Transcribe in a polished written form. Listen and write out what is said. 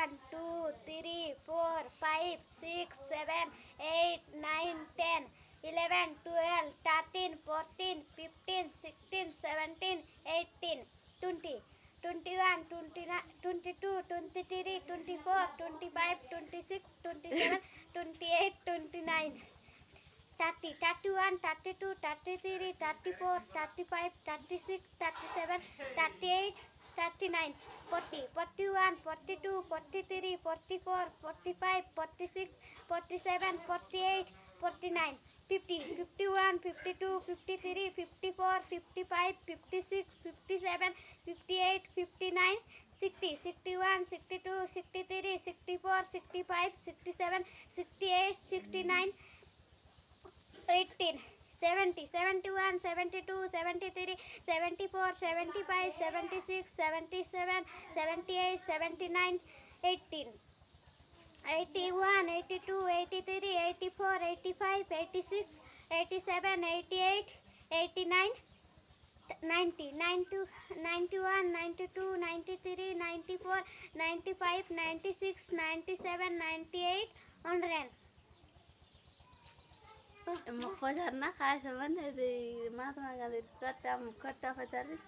1, 2, 3, 4, 5, 6, 7, 8, 9, 10, 11, 12, 13, 14, 15, 16, 17, 18, 20, 21, 29, 22, 23, 24, 25, 26, 27, 28, 29, 30, 31, 32, 33, 34, 35, 36, 37, 38, 39, 40, 41, 42, 43, 44, 45, 46, 47, 48, 49, 50, 51, 52, 53, 54, 55, 56, 57, 58, 59, 60, 61, 62, 63, 64, 65, 67, 68, 69, 18, 70, 71, 72, 73, 74, 75, 76, 77, 78, 79, 18, 81, 82, 83, 84, 85, 86, 87, 88, 89, 90, 90, 91, 92, 93, 94, 95, 96, 97, 98, 100. Mau pacarnya kayak sama dari Mahatma Gandhi kata pacaris